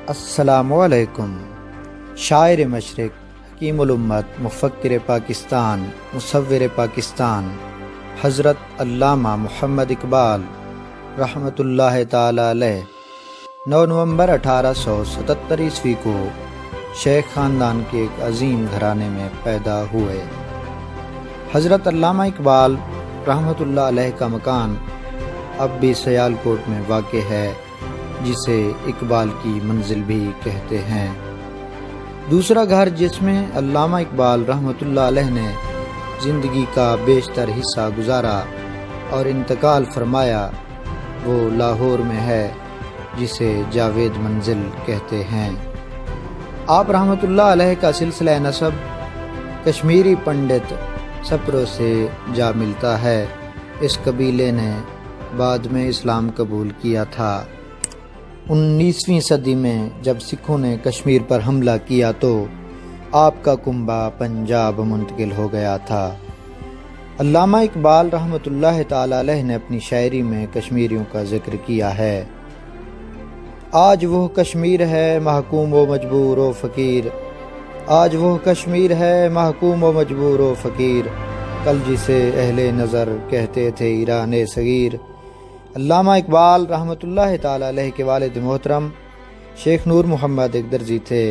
السلام علیکم۔ شاعر مشرق، حکیم الامت، مفکر پاکستان، مصور پاکستان، حضرت علامہ محمد اقبال رحمۃ اللہ تعالی علیہ 9 نومبر 1877 عیسوی کو شیخ خاندان کے ایک عظیم گھرانے میں پیدا ہوئے۔ حضرت علامہ اقبال رحمۃ اللہ علیہ کا مکان اب بھی سیالکوٹ میں واقع ہے، جسے اقبال کی منزل بھی کہتے ہیں۔ دوسرا گھر جس میں علامہ اقبال رحمۃ اللہ علیہ نے زندگی کا بیشتر حصہ گزارا اور انتقال فرمایا، وہ لاہور میں ہے، جسے جاوید منزل کہتے ہیں۔ آپ رحمۃ اللہ علیہ کا سلسلہ نسب کشمیری پنڈت سپروں سے جا ملتا ہے۔ اس قبیلے نے بعد میں اسلام قبول کیا تھا۔ 19ویں صدی میں جب سکھوں نے کشمیر پر حملہ کیا تو آپ کا کنبہ پنجاب منتقل ہو گیا تھا۔ علامہ اقبال رحمۃ اللہ تعالی علیہ نے اپنی شاعری میں کشمیریوں کا ذکر کیا ہے۔ آج وہ کشمیر ہے محکوم و مجبور و فقیر، آج وہ کشمیر ہے محکوم و مجبور و فقیر، کل جسے اہل نظر کہتے تھے ایران صغیر۔ علامہ اقبال رحمۃ اللہ تعالی علیہ کے والد محترم شیخ نور محمد اکدرزی تھے،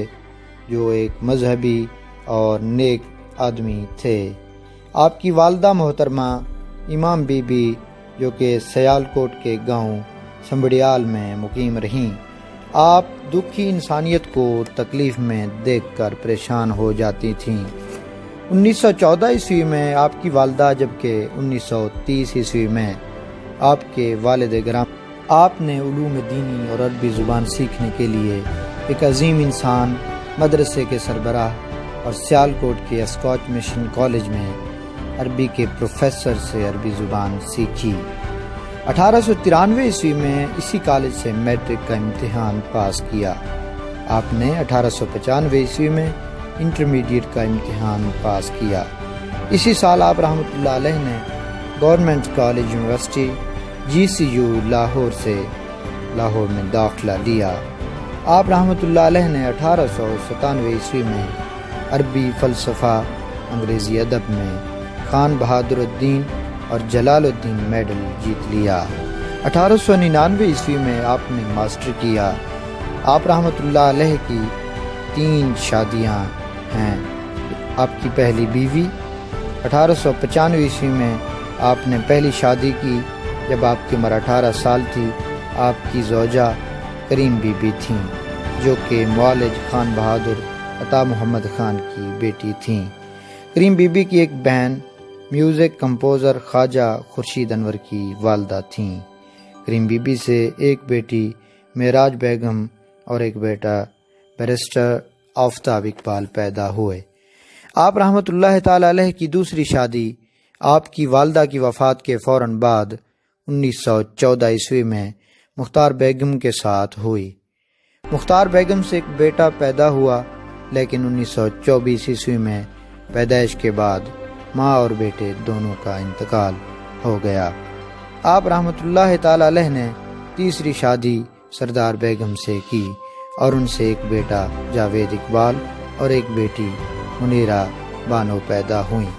جو ایک مذہبی اور نیک آدمی تھے۔ آپ کی والدہ محترمہ امام بی بی، جو کہ سیالکوٹ کے گاؤں سنبڑیال میں مقیم رہیں، آپ دکھی انسانیت کو تکلیف میں دیکھ کر پریشان ہو جاتی تھیں۔ 1914 عیسوی میں آپ کی والدہ، جبکہ 1930 عیسوی میں آپ کے والد گرام، آپ نے علوم دینی اور عربی زبان سیکھنے کے لیے ایک عظیم انسان مدرسے کے سربراہ اور سیالکوٹ کے اسکاچ مشن کالج میں عربی کے پروفیسر سے عربی زبان سیکھی۔ 1893 عیسوی میں اسی کالج سے میٹرک کا امتحان پاس کیا۔ آپ نے 1895 عیسوی میں انٹرمیڈیٹ کا امتحان پاس کیا۔ اسی سال آپ رحمۃ اللہ علیہ نے government college university GCU Lahore سے لاہور میں داخلہ لیا۔ آپ رحمۃ اللہ علیہ نے 1897 عیسوی میں عربی فلسفہ، انگریزی ادب میں خان بہادر الدین اور جلال الدین میڈل جیت لیا۔ 1899 عیسوی میں آپ نے ماسٹر کیا۔ آپ رحمۃ اللہ علیہ کی 3 شادیاں ہیں۔ آپ کی پہلی بیوی 1895 عیسوی میں آپ نے پہلی شادی کی، جب آپ کی عمر 18 سال تھی۔ آپ کی زوجہ کریم بی بی تھیں، جو کہ معالج خان بہادر عطا محمد خان کی بیٹی تھیں۔ کریم بی بی کی ایک بہن میوزک کمپوزر خواجہ خورشید انور کی والدہ تھیں۔ کریم بی بی سے ایک بیٹی معراج بیگم اور ایک بیٹا بیرسٹر آفتاب اقبال پیدا ہوئے۔ آپ رحمۃ اللہ تعالی علیہ کی دوسری شادی آپ کی والدہ کی وفات کے فوراً بعد 1914 عیسوی میں مختار بیگم کے ساتھ ہوئی۔ مختار بیگم سے ایک بیٹا پیدا ہوا، لیکن 1924 عیسوی میں پیدائش کے بعد ماں اور بیٹے دونوں کا انتقال ہو گیا۔ آپ رحمۃ اللہ تعالی علیہ نے تیسری شادی سردار بیگم سے کی اور ان سے ایک بیٹا جاوید اقبال اور ایک بیٹی منیرہ بانو پیدا ہوئیں۔